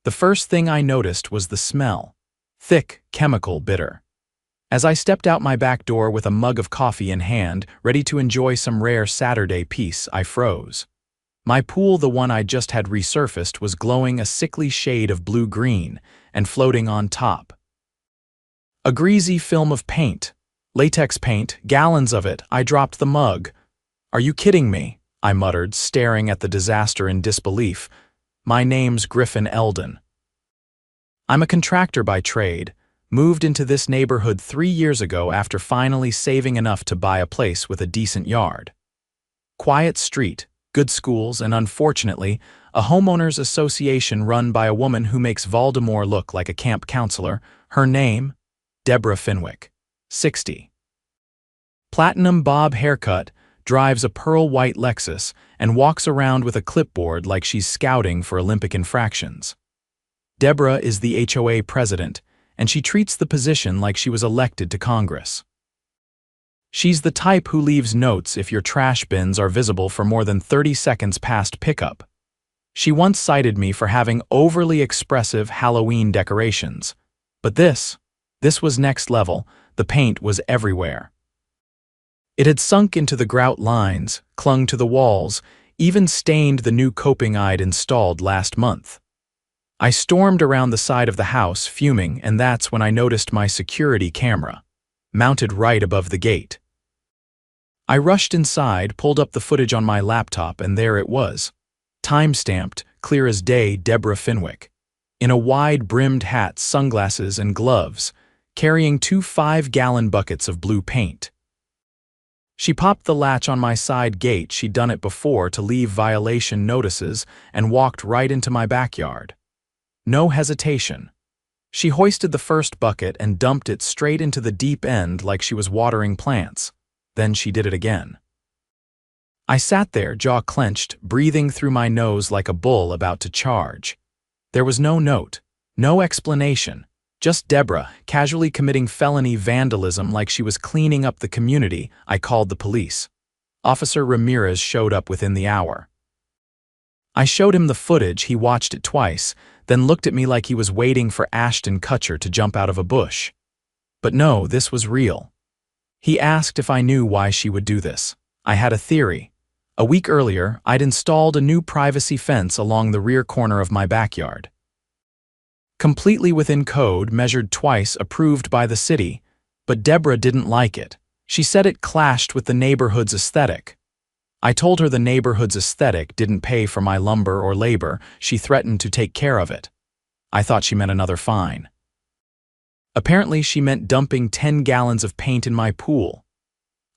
The first thing I noticed was the smell. Thick, chemical, bitter. As I stepped out my back door with a mug of coffee in hand, ready to enjoy some rare Saturday peace, I froze. My pool, the one I just had resurfaced, was glowing a sickly shade of blue-green, and floating on top. A greasy film of paint. Latex paint, gallons of it. I dropped the mug. "Are you kidding me?" I muttered, staring at the disaster in disbelief. "My name's Griffin Eldon. I'm a contractor by trade. Moved into this neighborhood 3 years ago after finally saving enough to buy a place with a decent yard. Quiet street, good schools, and unfortunately, a homeowners association run by a woman who makes Voldemort look like a camp counselor. Her name? Deborah Finwick, 60. Platinum bob haircut, drives a pearl-white Lexus, and walks around with a clipboard like she's scouting for Olympic infractions. Deborah is the HOA president, and she treats the position like she was elected to Congress. She's the type who leaves notes if your trash bins are visible for more than 30 seconds past pickup. She once cited me for having overly expressive Halloween decorations. But this was next level. The paint was everywhere. It had sunk into the grout lines, clung to the walls, even stained the new coping I'd installed last month. I stormed around the side of the house, fuming, and that's when I noticed my security camera, mounted right above the gate. I rushed inside, pulled up the footage on my laptop, and there it was. Time-stamped, clear as day, Deborah Finwick. In a wide-brimmed hat, sunglasses, and gloves, carrying 2 5-gallon buckets of blue paint. She popped the latch on my side gate. She'd done it before to leave violation notices and walked right into my backyard. No hesitation. She hoisted the first bucket and dumped it straight into the deep end like she was watering plants. Then she did it again. I sat there, jaw clenched, breathing through my nose like a bull about to charge. There was no note, no explanation, just Deborah casually committing felony vandalism like she was cleaning up the community. I called the police. Officer Ramirez showed up within the hour. I showed him the footage. He watched it twice, then looked at me like he was waiting for Ashton Kutcher to jump out of a bush. But no, this was real. He asked if I knew why she would do this. I had a theory. A week earlier, I'd installed a new privacy fence along the rear corner of my backyard. Completely within code, measured twice, approved by the city, but Deborah didn't like it. She said it clashed with the neighborhood's aesthetic. I told her the neighborhood's aesthetic didn't pay for my lumber or labor. She threatened to take care of it. I thought she meant another fine. Apparently, she meant dumping 10 gallons of paint in my pool.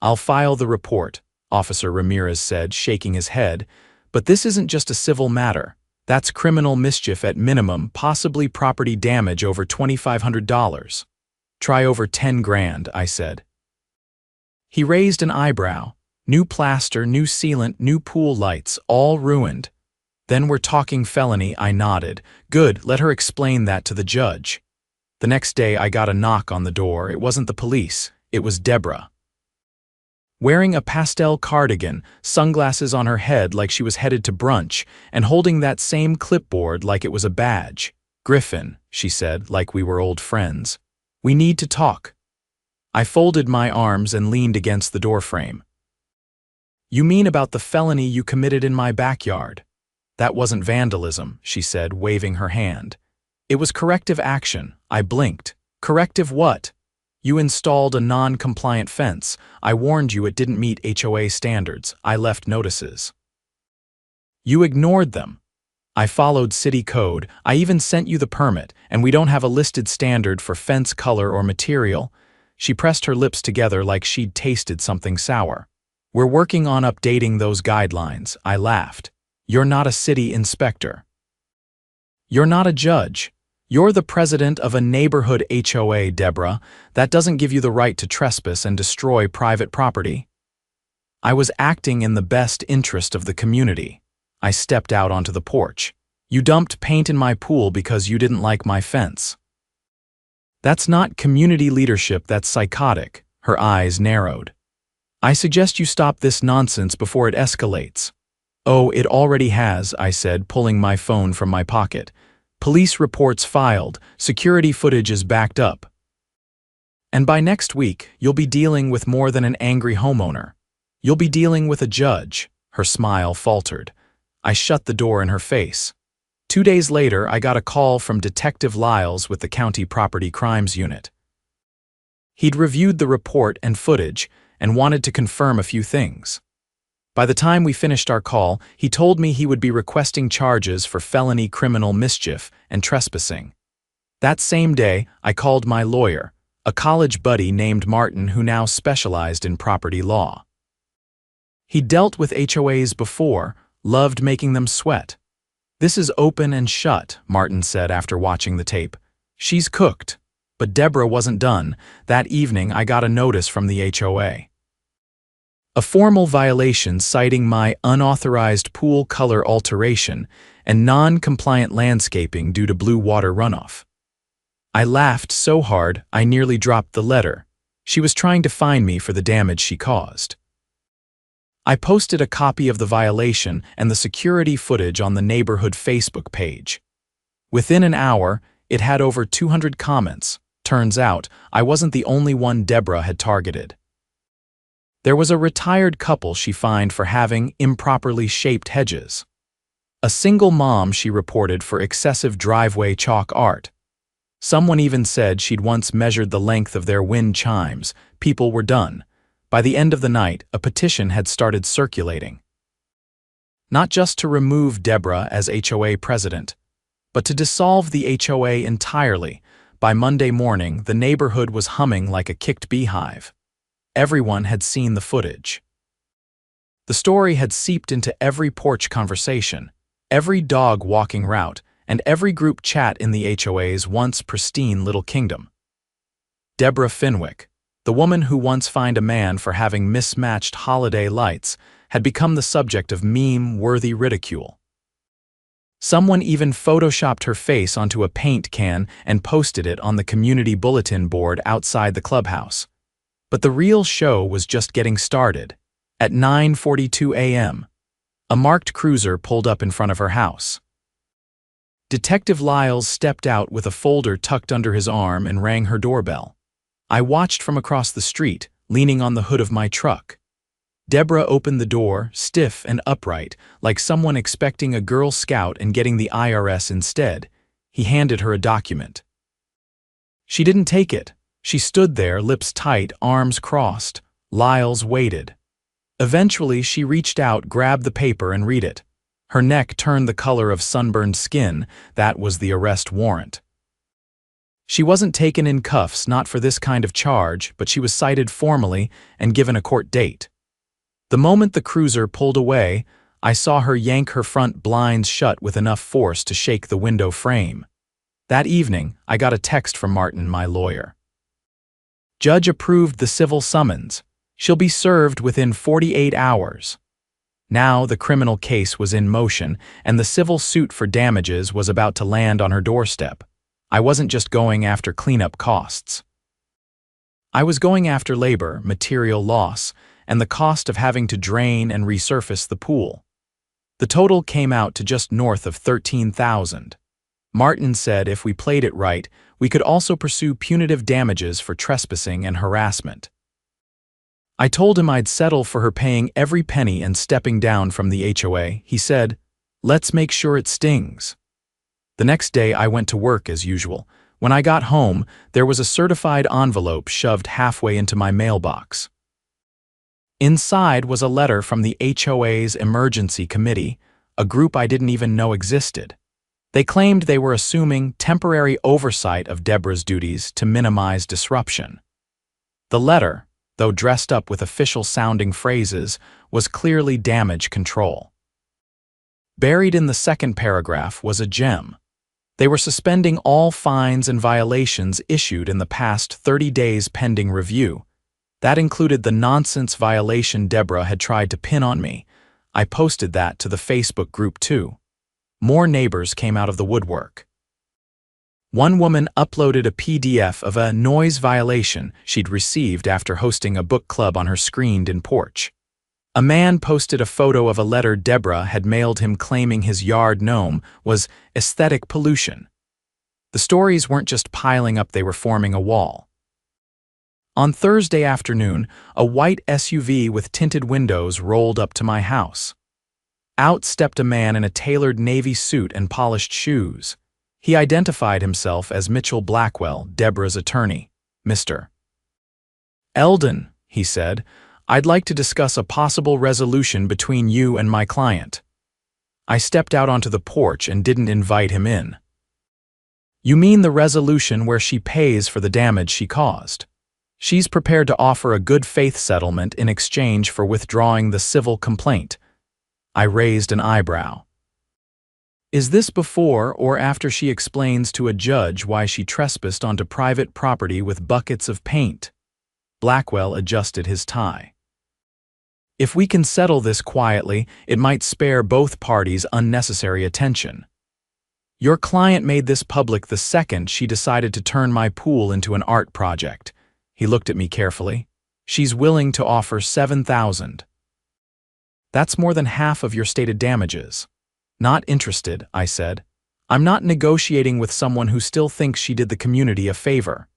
"I'll file the report," Officer Ramirez said, shaking his head, "but this isn't just a civil matter. That's criminal mischief at minimum, possibly property damage over $2,500. Try over 10 grand, I said. He raised an eyebrow. New plaster, new sealant, new pool lights, all ruined. Then we're talking felony, I nodded. Good, let her explain that to the judge. The next day I got a knock on the door. It wasn't the police, it was Deborah. Wearing a pastel cardigan, sunglasses on her head like she was headed to brunch, and holding that same clipboard like it was a badge. "Griffin," she said, like we were old friends. "We need to talk." I folded my arms and leaned against the doorframe. "You mean about the felony you committed in my backyard?" "That wasn't vandalism," she said, waving her hand. "It was corrective action." I blinked. "Corrective what?" "You installed a non-compliant fence. I warned you it didn't meet HOA standards. I left notices." "You ignored them." "I followed city code. I even sent you the permit, and we don't have a listed standard for fence color or material." She pressed her lips together like she'd tasted something sour. "We're working on updating those guidelines." I laughed. "You're not a city inspector. You're not a judge. You're the president of a neighborhood HOA, Deborah. That doesn't give you the right to trespass and destroy private property." I was acting in the best interest of the community. I stepped out onto the porch. "You dumped paint in my pool because you didn't like my fence." "That's not community leadership, that's psychotic." Her eyes narrowed. "I suggest you stop this nonsense before it escalates." "Oh, it already has," I said, pulling my phone from my pocket. Police reports filed, security footage is backed up. And by next week, you'll be dealing with more than an angry homeowner. You'll be dealing with a judge." Her smile faltered. I shut the door in her face. 2 days later, I got a call from Detective Lyles with the County Property Crimes Unit. He'd reviewed the report and footage and wanted to confirm a few things. By the time we finished our call, he told me he would be requesting charges for felony criminal mischief and trespassing. That same day, I called my lawyer, a college buddy named Martin who now specialized in property law. He'd dealt with HOAs before, loved making them sweat. "This is open and shut," Martin said after watching the tape. "She's cooked." But Deborah wasn't done. That evening, I got a notice from the HOA. A formal violation citing my unauthorized pool color alteration and non-compliant landscaping due to blue water runoff. I laughed so hard I nearly dropped the letter. She was trying to fine me for the damage she caused. I posted a copy of the violation and the security footage on the neighborhood Facebook page. Within an hour, it had over 200 comments. Turns out, I wasn't the only one Deborah had targeted. There was a retired couple she fined for having improperly shaped hedges. A single mom she reported for excessive driveway chalk art. Someone even said she'd once measured the length of their wind chimes. People were done. By the end of the night, a petition had started circulating. Not just to remove Deborah as HOA president, but to dissolve the HOA entirely. By Monday morning, the neighborhood was humming like a kicked beehive. Everyone had seen the footage. The story had seeped into every porch conversation, every dog walking route, and every group chat in the HOA's once pristine little kingdom. Deborah Finwick, the woman who once fined a man for having mismatched holiday lights, had become the subject of meme-worthy ridicule. Someone even photoshopped her face onto a paint can and posted it on the community bulletin board outside the clubhouse. But the real show was just getting started. At 9:42 a.m., a marked cruiser pulled up in front of her house. Detective Lyles stepped out with a folder tucked under his arm and rang her doorbell. I watched from across the street, leaning on the hood of my truck. Deborah opened the door, stiff and upright, like someone expecting a Girl Scout and getting the IRS instead. He handed her a document. She didn't take it. She stood there, lips tight, arms crossed. Lyles waited. Eventually, she reached out, grabbed the paper, and read it. Her neck turned the color of sunburned skin. That was the arrest warrant. She wasn't taken in cuffs, not for this kind of charge, but she was cited formally and given a court date. The moment the cruiser pulled away, I saw her yank her front blinds shut with enough force to shake the window frame. That evening, I got a text from Martin, my lawyer. Judge approved the civil summons. She'll be served within 48 hours. Now the criminal case was in motion, and the civil suit for damages was about to land on her doorstep. I wasn't just going after cleanup costs. I was going after labor, material loss, and the cost of having to drain and resurface the pool. The total came out to just north of $13,000. Martin said if we played it right, we could also pursue punitive damages for trespassing and harassment. I told him I'd settle for her paying every penny and stepping down from the HOA. He said, "Let's make sure it stings." The next day I went to work as usual. When I got home, there was a certified envelope shoved halfway into my mailbox. Inside was a letter from the HOA's Emergency Committee, a group I didn't even know existed. They claimed they were assuming temporary oversight of Deborah's duties to minimize disruption. The letter, though dressed up with official-sounding phrases, was clearly damage control. Buried in the second paragraph was a gem. They were suspending all fines and violations issued in the past 30 days pending review. That included the nonsense violation Deborah had tried to pin on me. I posted that to the Facebook group too. More neighbors came out of the woodwork. One woman uploaded a PDF of a noise violation she'd received after hosting a book club on her screened-in porch. A man posted a photo of a letter Deborah had mailed him claiming his yard gnome was aesthetic pollution. The stories weren't just piling up, they were forming a wall. On Thursday afternoon, a white SUV with tinted windows rolled up to my house. Out stepped a man in a tailored navy suit and polished shoes. He identified himself as Mitchell Blackwell, Deborah's attorney. "Mr. Eldon," he said, "I'd like to discuss a possible resolution between you and my client." I stepped out onto the porch and didn't invite him in. "You mean the resolution where she pays for the damage she caused? She's prepared to offer a good faith settlement in exchange for withdrawing the civil complaint." I raised an eyebrow. "Is this before or after she explains to a judge why she trespassed onto private property with buckets of paint?" Blackwell adjusted his tie. "If we can settle this quietly, it might spare both parties unnecessary attention. Your client made this public the second she decided to turn my pool into an art project." He looked at me carefully. "She's willing to offer $7,000. That's more than half of your stated damages." "Not interested," I said. "I'm not negotiating with someone who still thinks she did the community a favor.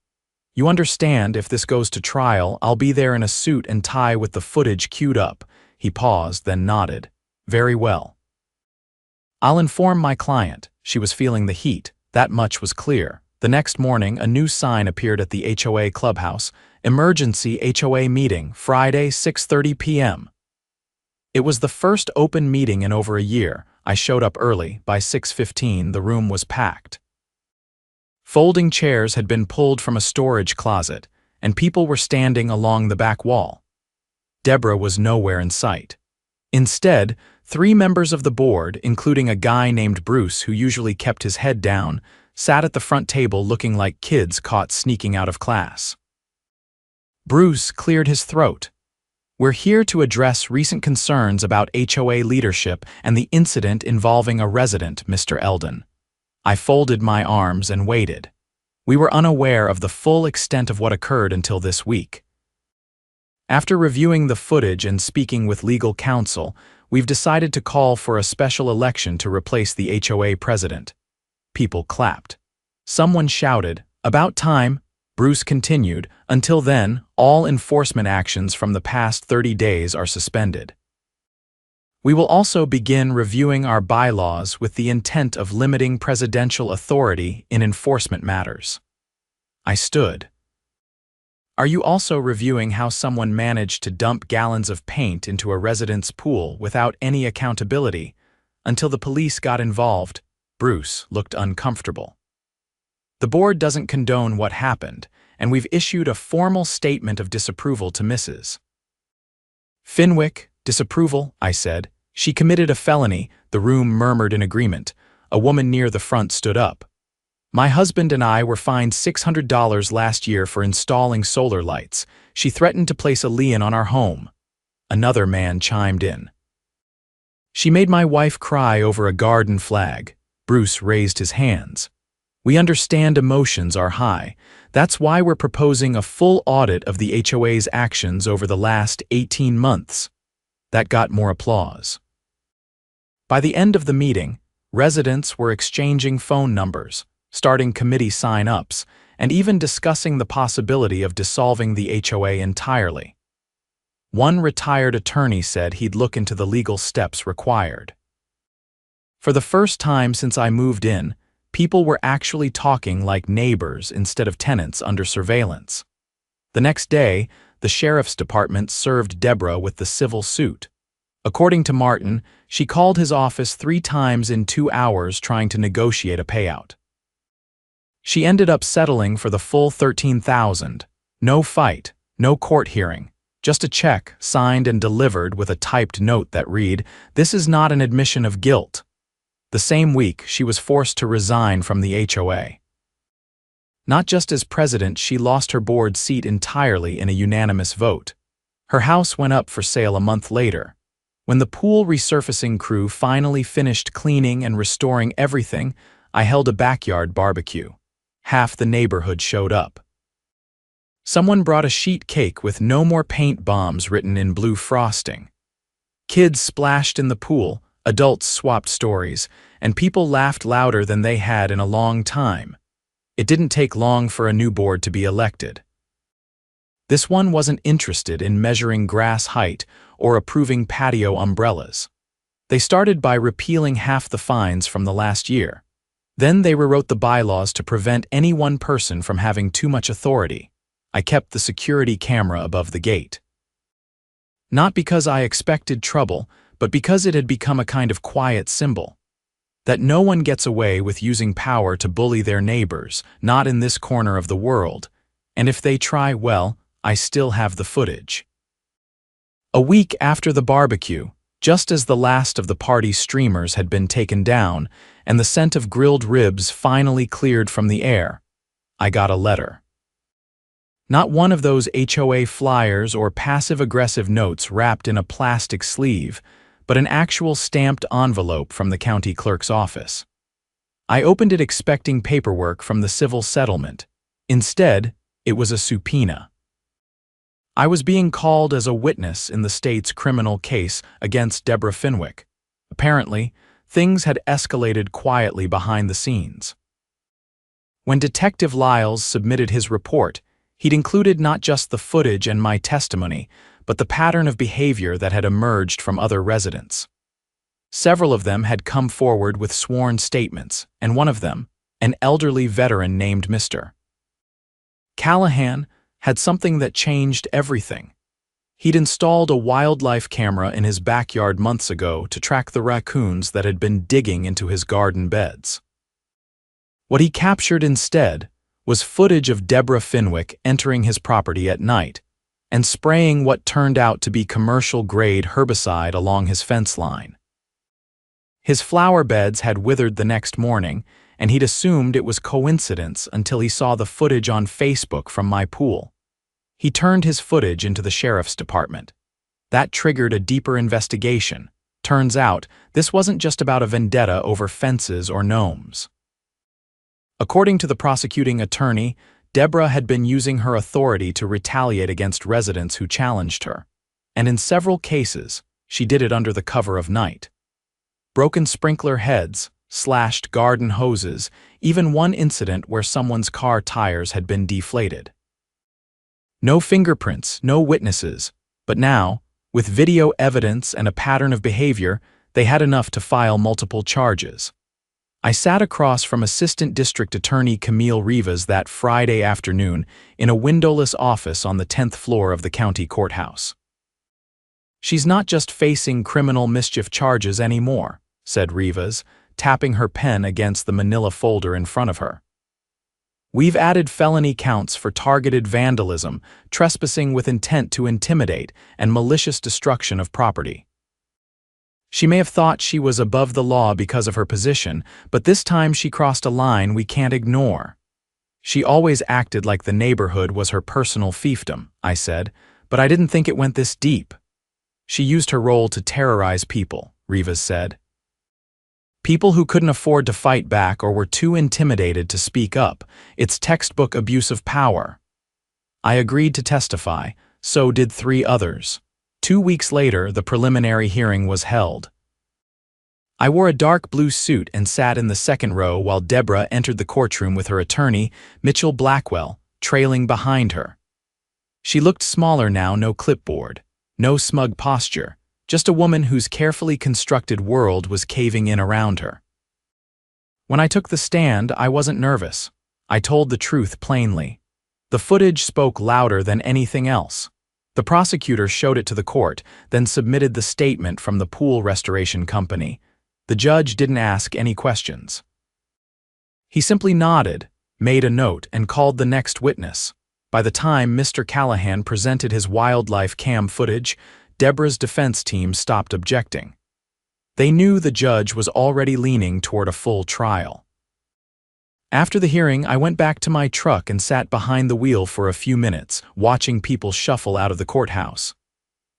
You understand, if this goes to trial, I'll be there in a suit and tie with the footage queued up." He paused, then nodded. "Very well. I'll inform my client." She was feeling the heat, that much was clear. The next morning, a new sign appeared at the HOA clubhouse. "Emergency HOA meeting, Friday, 6:30 p.m. It was the first open meeting in over a year. I showed up early. By 6:15, the room was packed. Folding chairs had been pulled from a storage closet, and people were standing along the back wall. Deborah was nowhere in sight. Instead, 3 members of the board, including a guy named Bruce who usually kept his head down, sat at the front table looking like kids caught sneaking out of class. Bruce cleared his throat. "We're here to address recent concerns about HOA leadership and the incident involving a resident, Mr. Eldon." I folded my arms and waited. We were unaware of the full extent of what occurred until this week. "After reviewing the footage and speaking with legal counsel, we've decided to call for a special election to replace the HOA president." People clapped. Someone shouted, "About time." Bruce continued, "Until then, all enforcement actions from the past 30 days are suspended. We will also begin reviewing our bylaws with the intent of limiting presidential authority in enforcement matters." I stood. "Are you also reviewing how someone managed to dump gallons of paint into a resident's pool without any accountability until the police got involved?" Bruce looked uncomfortable. "The board doesn't condone what happened, and we've issued a formal statement of disapproval to Mrs. Finwick." "Disapproval," I said. "She committed a felony." The room murmured in agreement. A woman near the front stood up. "My husband and I were fined $600 last year for installing solar lights. She threatened to place a lien on our home." Another man chimed in. "She made my wife cry over a garden flag." Bruce raised his hands. "We understand emotions are high. That's why we're proposing a full audit of the HOA's actions over the last 18 months. That got more applause. By the end of the meeting, residents were exchanging phone numbers, starting committee sign-ups, and even discussing the possibility of dissolving the HOA entirely. One retired attorney said he'd look into the legal steps required. For the first time since I moved in, people were actually talking like neighbors instead of tenants under surveillance. The next day, the sheriff's department served Deborah with the civil suit. According to Martin, she called his office 3 times in 2 hours trying to negotiate a payout. She ended up settling for the full $13,000. No fight, no court hearing, just a check signed and delivered with a typed note that read, "This is not an admission of guilt." The same week, she was forced to resign from the HOA. Not just as president, she lost her board seat entirely in a unanimous vote. Her house went up for sale a month later. When the pool resurfacing crew finally finished cleaning and restoring everything, I held a backyard barbecue. Half the neighborhood showed up. Someone brought a sheet cake with "No more paint bombs" written in blue frosting. Kids splashed in the pool, adults swapped stories, and people laughed louder than they had in a long time. It didn't take long for a new board to be elected. This one wasn't interested in measuring grass height or approving patio umbrellas. They started by repealing half the fines from the last year. Then they rewrote the bylaws to prevent any one person from having too much authority. I kept the security camera above the gate. Not because I expected trouble, but because it had become a kind of quiet symbol. That no one gets away with using power to bully their neighbors, not in this corner of the world. And if they try, well, I still have the footage. A week after the barbecue, just as the last of the party streamers had been taken down and the scent of grilled ribs finally cleared from the air, I got a letter. Not one of those HOA flyers or passive-aggressive notes wrapped in a plastic sleeve, but an actual stamped envelope from the county clerk's office. I opened it expecting paperwork from the civil settlement. Instead, it was a subpoena. I was being called as a witness in the state's criminal case against Deborah Fenwick. Apparently, things had escalated quietly behind the scenes. When Detective Lyles submitted his report, he'd included not just the footage and my testimony, but the pattern of behavior that had emerged from other residents. Several of them had come forward with sworn statements, and one of them, an elderly veteran named Mr. Callahan, had something that changed everything. He'd installed a wildlife camera in his backyard months ago to track the raccoons that had been digging into his garden beds. What he captured instead was footage of Deborah Fenwick entering his property at night and spraying what turned out to be commercial-grade herbicide along his fence line. His flower beds had withered the next morning, and he'd assumed it was coincidence until he saw the footage on Facebook from my pool. He turned his footage into the sheriff's department. That triggered a deeper investigation. Turns out, this wasn't just about a vendetta over fences or gnomes. According to the prosecuting attorney, Deborah had been using her authority to retaliate against residents who challenged her. And in several cases, she did it under the cover of night. Broken sprinkler heads, slashed garden hoses, even one incident where someone's car tires had been deflated. No fingerprints, no witnesses, but now, with video evidence and a pattern of behavior, they had enough to file multiple charges. I sat across from Assistant District Attorney Camille Rivas that Friday afternoon in a windowless office on the 10th floor of the county courthouse. "She's not just facing criminal mischief charges anymore," said Rivas, tapping her pen against the manila folder in front of her. "We've added felony counts for targeted vandalism, trespassing with intent to intimidate, and malicious destruction of property." She may have thought she was above the law because of her position, but this time she crossed a line we can't ignore. "She always acted like the neighborhood was her personal fiefdom," I said, "but I didn't think it went this deep." "She used her role to terrorize people," Rivas said. "People who couldn't afford to fight back or were too intimidated to speak up. It's textbook abuse of power." I agreed to testify, so did 3 others. 2 weeks later, the preliminary hearing was held. I wore a dark blue suit and sat in the second row while Deborah entered the courtroom with her attorney, Mitchell Blackwell, trailing behind her. She looked smaller now, no clipboard, no smug posture. Just a woman whose carefully constructed world was caving in around her. When I took the stand, I wasn't nervous. I told the truth plainly. The footage spoke louder than anything else. The prosecutor showed it to the court, then submitted the statement from the pool restoration company. The judge didn't ask any questions. He simply nodded, made a note, and called the next witness. By the time Mr. Callahan presented his wildlife cam footage, Deborah's defense team stopped objecting. They knew the judge was already leaning toward a full trial. After the hearing, I went back to my truck and sat behind the wheel for a few minutes, watching people shuffle out of the courthouse.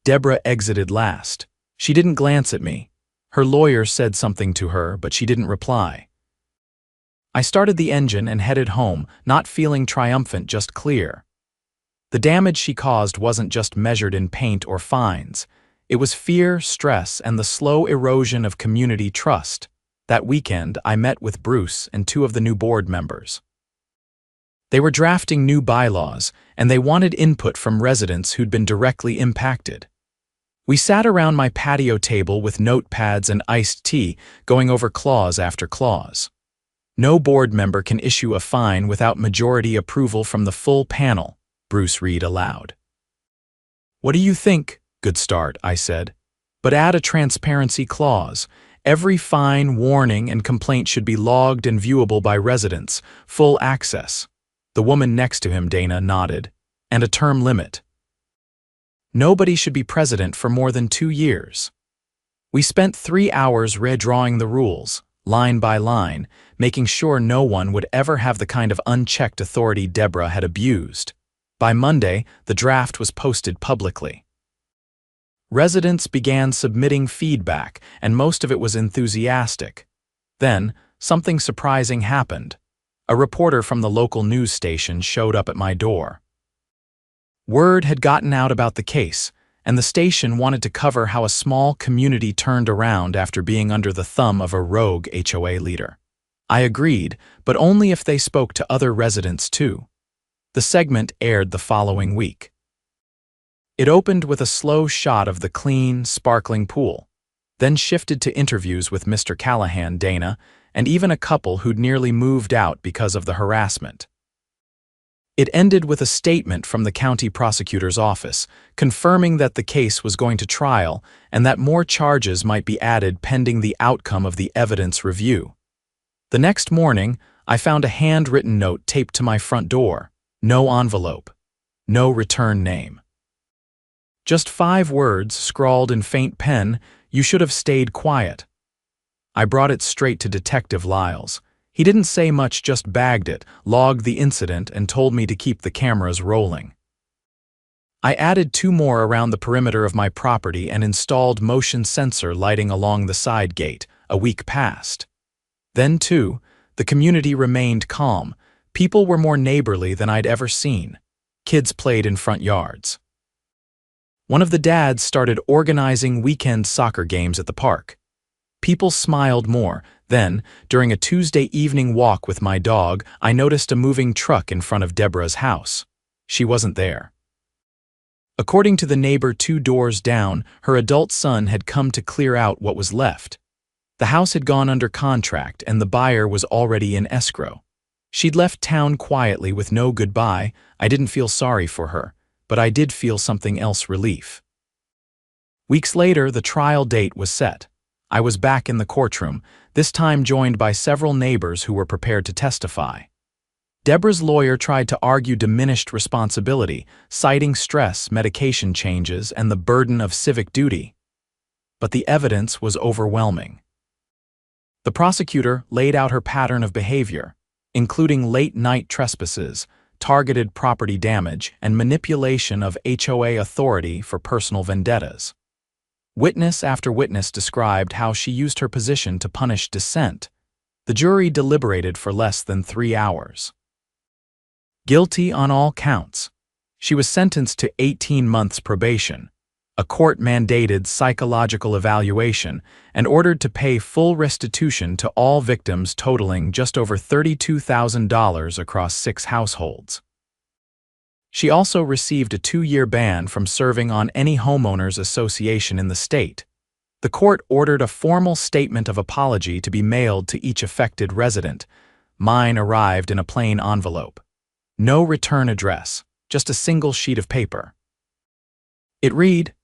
Deborah exited last. She didn't glance at me. Her lawyer said something to her, but she didn't reply. I started the engine and headed home, not feeling triumphant, just clear. The damage she caused wasn't just measured in paint or fines. It was fear, stress, and the slow erosion of community trust. That weekend, I met with Bruce and 2 of the new board members. They were drafting new bylaws, and they wanted input from residents who'd been directly impacted. We sat around my patio table with notepads and iced tea, going over clause after clause. No board member can issue a fine without majority approval from the full panel, Bruce read aloud. What do you think? Good start, I said. But add a transparency clause. Every fine, warning, and complaint should be logged and viewable by residents, full access. The woman next to him, Dana, nodded. And a term limit. Nobody should be president for more than 2 years. We spent 3 hours redrawing the rules, line by line, making sure no one would ever have the kind of unchecked authority Deborah had abused. By Monday, the draft was posted publicly. Residents began submitting feedback, and most of it was enthusiastic. Then, something surprising happened. A reporter from the local news station showed up at my door. Word had gotten out about the case, and the station wanted to cover how a small community turned around after being under the thumb of a rogue HOA leader. I agreed, but only if they spoke to other residents too. The segment aired the following week. It opened with a slow shot of the clean, sparkling pool, then shifted to interviews with Mr. Callahan, Dana, and even a couple who'd nearly moved out because of the harassment. It ended with a statement from the county prosecutor's office, confirming that the case was going to trial and that more charges might be added pending the outcome of the evidence review. The next morning, I found a handwritten note taped to my front door. No envelope. No return name. Just 5 words, scrawled in faint pen, "You should have stayed quiet." I brought it straight to Detective Lyles. He didn't say much, just bagged it, logged the incident, and told me to keep the cameras rolling. I added 2 more around the perimeter of my property and installed motion sensor lighting along the side gate. A week passed. Then, too, the community remained calm. People were more neighborly than I'd ever seen. Kids played in front yards. One of the dads started organizing weekend soccer games at the park. People smiled more. Then, during a Tuesday evening walk with my dog, I noticed a moving truck in front of Deborah's house. She wasn't there. According to the neighbor 2 doors down, her adult son had come to clear out what was left. The house had gone under contract and the buyer was already in escrow. She'd left town quietly with no goodbye. I didn't feel sorry for her, but I did feel something else: relief. Weeks later, the trial date was set. I was back in the courtroom, this time joined by several neighbors who were prepared to testify. Deborah's lawyer tried to argue diminished responsibility, citing stress, medication changes, and the burden of civic duty. But the evidence was overwhelming. The prosecutor laid out her pattern of behavior, including late-night trespasses, targeted property damage, and manipulation of HOA authority for personal vendettas. Witness after witness described how she used her position to punish dissent. The jury deliberated for less than 3 hours. Guilty on all counts. She was sentenced to 18 months probation, a court-mandated psychological evaluation, and ordered to pay full restitution to all victims, totaling just over $32,000 across 6 households. She also received a 2-year ban from serving on any homeowners association in the state. The court ordered a formal statement of apology to be mailed to each affected resident. Mine arrived in a plain envelope. No return address, just a single sheet of paper. It read,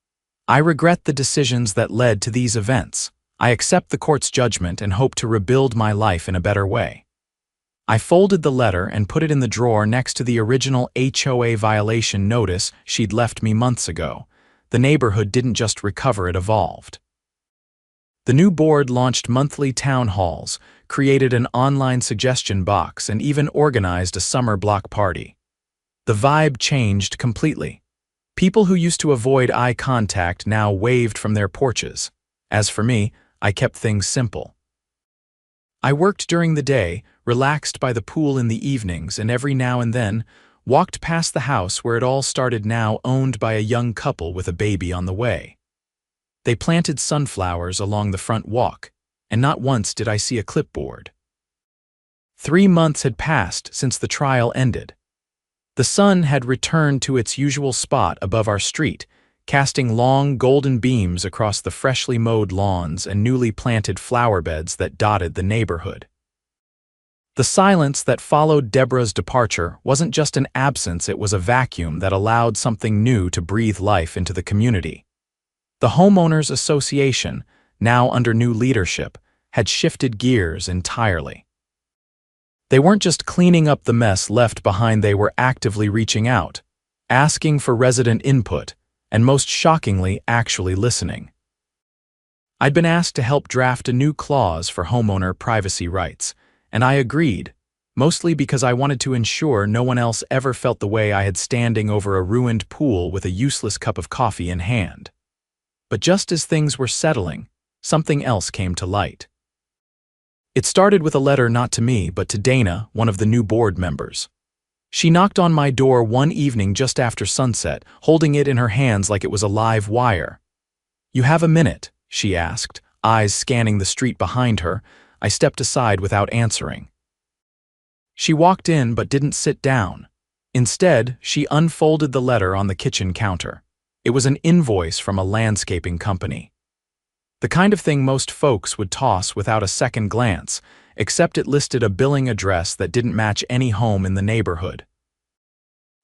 "I regret the decisions that led to these events. I accept the court's judgment and hope to rebuild my life in a better way." I folded the letter and put it in the drawer next to the original HOA violation notice she'd left me months ago. The neighborhood didn't just recover, it evolved. The new board launched monthly town halls, created an online suggestion box, and even organized a summer block party. The vibe changed completely. People who used to avoid eye contact now waved from their porches. As for me, I kept things simple. I worked during the day, relaxed by the pool in the evenings, and every now and then walked past the house where it all started, now owned by a young couple with a baby on the way. They planted sunflowers along the front walk, and not once did I see a clipboard. 3 months had passed since the trial ended. The sun had returned to its usual spot above our street, casting long golden beams across the freshly mowed lawns and newly planted flower beds that dotted the neighborhood. The silence that followed Deborah's departure wasn't just an absence, it was a vacuum that allowed something new to breathe life into the community. The Homeowners Association, now under new leadership, had shifted gears entirely. They weren't just cleaning up the mess left behind, they were actively reaching out, asking for resident input, and most shockingly, actually listening. I'd been asked to help draft a new clause for homeowner privacy rights, and I agreed, mostly because I wanted to ensure no one else ever felt the way I had standing over a ruined pool with a useless cup of coffee in hand. But just as things were settling, something else came to light. It started with a letter not to me, but to Dana, one of the new board members. She knocked on my door one evening just after sunset, holding it in her hands like it was a live wire. "You have a minute?" she asked, eyes scanning the street behind her. I stepped aside without answering. She walked in but didn't sit down. Instead, she unfolded the letter on the kitchen counter. It was an invoice from a landscaping company. The kind of thing most folks would toss without a second glance, except it listed a billing address that didn't match any home in the neighborhood.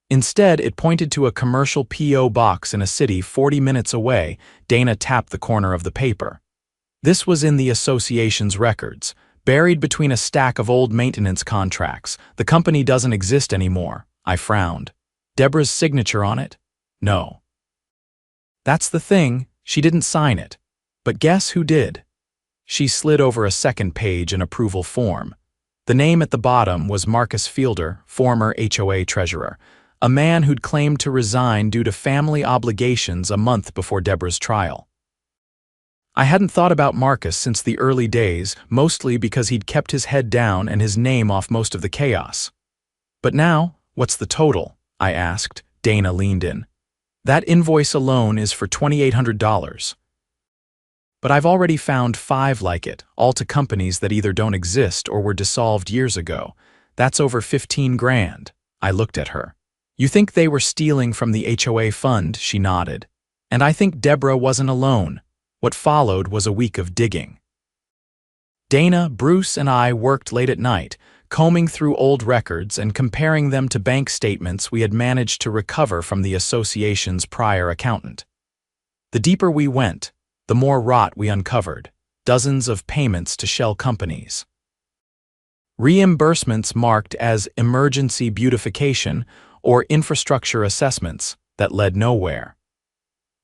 Instead, it pointed to a commercial P.O. box in a city 40 minutes away. Dana tapped the corner of the paper. This was in the association's records, buried between a stack of old maintenance contracts. The company doesn't exist anymore. I frowned. Deborah's signature on it? No. That's the thing, she didn't sign it. But guess who did? She slid over a second page, an approval form. The name at the bottom was Marcus Fielder, former HOA treasurer, a man who'd claimed to resign due to family obligations a month before Deborah's trial. I hadn't thought about Marcus since the early days, mostly because he'd kept his head down and his name off most of the chaos. But now, what's the total? I asked. Dana leaned in. That invoice alone is for $2,800. But I've already found 5 like it, all to companies that either don't exist or were dissolved years ago. That's over 15 grand. I looked at her. You think they were stealing from the HOA fund? She nodded. And I think Deborah wasn't alone. What followed was a week of digging. Dana, Bruce, and I worked late at night, combing through old records and comparing them to bank statements we had managed to recover from the association's prior accountant. The deeper we went, the more rot we uncovered, dozens of payments to shell companies. Reimbursements marked as emergency beautification or infrastructure assessments that led nowhere.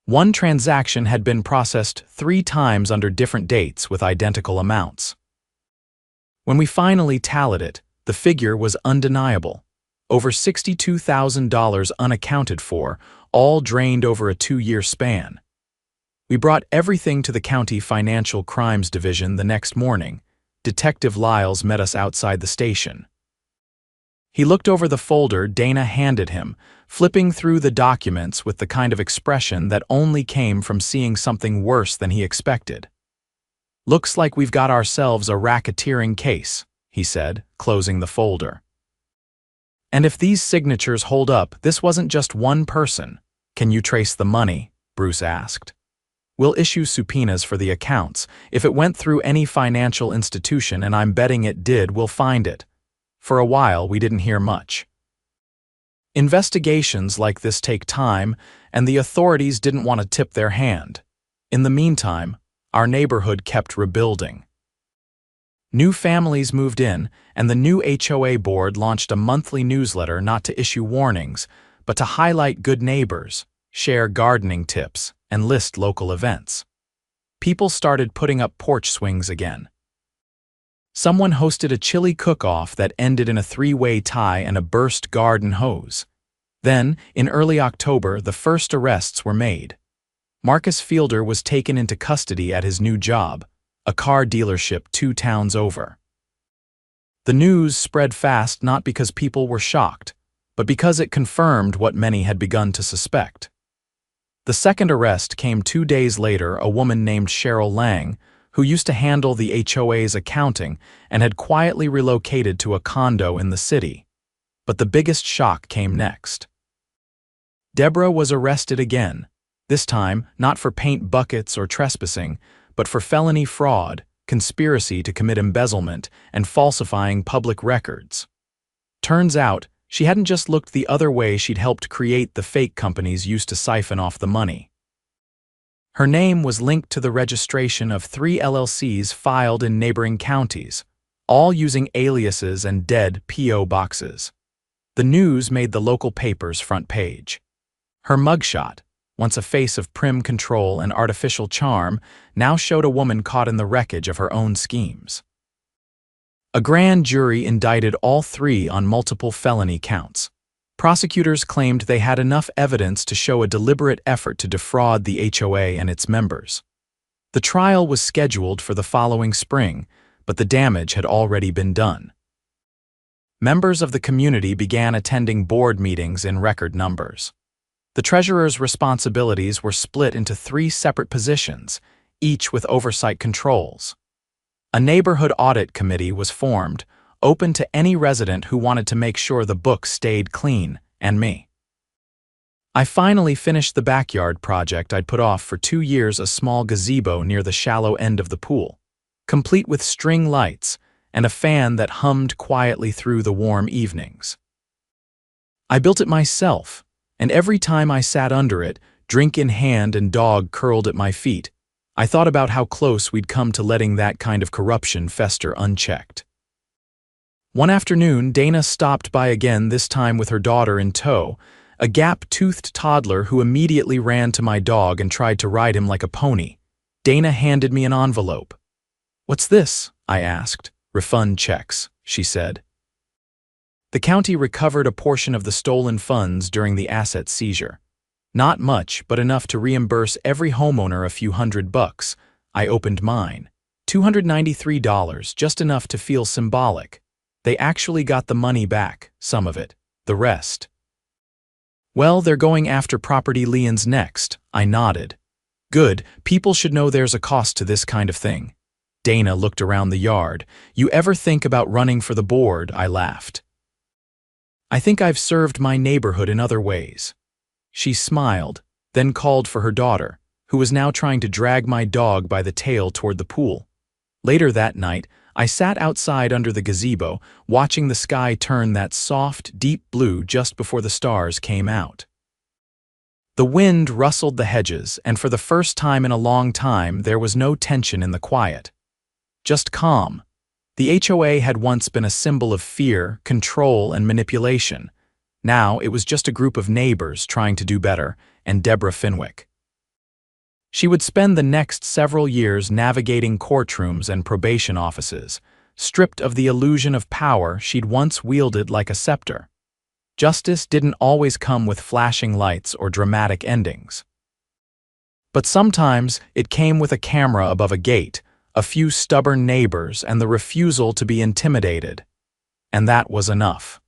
One transaction had been processed 3 times under different dates with identical amounts. When we finally tallied it, the figure was undeniable. Over $62,000 unaccounted for, all drained over a 2-year span. We brought everything to the County Financial Crimes Division the next morning. Detective Lyles met us outside the station. He looked over the folder Dana handed him, flipping through the documents with the kind of expression that only came from seeing something worse than he expected. "Looks like we've got ourselves a racketeering case," he said, closing the folder. "And if these signatures hold up, this wasn't just one person. Can you trace the money?" Bruce asked. "We'll issue subpoenas for the accounts. If it went through any financial institution, and I'm betting it did, we'll find it." For a while, we didn't hear much. Investigations like this take time, and the authorities didn't want to tip their hand. In the meantime, our neighborhood kept rebuilding. New families moved in, and the new HOA board launched a monthly newsletter not to issue warnings, but to highlight good neighbors, share gardening tips, and list local events. People started putting up porch swings again. Someone hosted a chili cook-off that ended in a 3-way tie and a burst garden hose. Then, in early October, the first arrests were made. Marcus Fielder was taken into custody at his new job, a car dealership 2 towns over. The news spread fast not because people were shocked, but because it confirmed what many had begun to suspect. The second arrest came 2 days later, a woman named Cheryl Lang, who used to handle the HOA's accounting and had quietly relocated to a condo in the city. But the biggest shock came next. Deborah was arrested again, this time not for paint buckets or trespassing, but for felony fraud, conspiracy to commit embezzlement, and falsifying public records. Turns out, she hadn't just looked the other way she'd helped create the fake companies used to siphon off the money. Her name was linked to the registration of 3 LLCs filed in neighboring counties, all using aliases and dead P.O. boxes. The news made the local paper's front page. Her mugshot, once a face of prim control and artificial charm, now showed a woman caught in the wreckage of her own schemes. A grand jury indicted all 3 on multiple felony counts. Prosecutors claimed they had enough evidence to show a deliberate effort to defraud the HOA and its members. The trial was scheduled for the following spring, but the damage had already been done. Members of the community began attending board meetings in record numbers. The treasurer's responsibilities were split into 3 separate positions, each with oversight controls. A neighborhood audit committee was formed, open to any resident who wanted to make sure the books stayed clean, and me. I finally finished the backyard project I'd put off for 2 years, a small gazebo near the shallow end of the pool, complete with string lights and a fan that hummed quietly through the warm evenings. I built it myself, and every time I sat under it, drink in hand and dog curled at my feet, I thought about how close we'd come to letting that kind of corruption fester unchecked. One afternoon, Dana stopped by again, this time with her daughter in tow, a gap-toothed toddler who immediately ran to my dog and tried to ride him like a pony. Dana handed me an envelope. "What's this?" I asked. "Refund checks," she said. The county recovered a portion of the stolen funds during the asset seizure. Not much, but enough to reimburse every homeowner a few $100. I opened mine. $293, just enough to feel symbolic. They actually got the money back, some of it, the rest. "Well, they're going after property liens next," I nodded. "Good, people should know there's a cost to this kind of thing." Dana looked around the yard. "You ever think about running for the board?" I laughed. "I think I've served my neighborhood in other ways." She smiled, then called for her daughter, who was now trying to drag my dog by the tail toward the pool. Later that night, I sat outside under the gazebo, watching the sky turn that soft, deep blue just before the stars came out. The wind rustled the hedges, and for the first time in a long time, there was no tension in the quiet. Just calm. The HOA had once been a symbol of fear, control, and manipulation. Now it was just a group of neighbors trying to do better, and Deborah Finwick. She would spend the next several years navigating courtrooms and probation offices, stripped of the illusion of power she'd once wielded like a scepter. Justice didn't always come with flashing lights or dramatic endings. But sometimes it came with a camera above a gate, a few stubborn neighbors, and the refusal to be intimidated. And that was enough.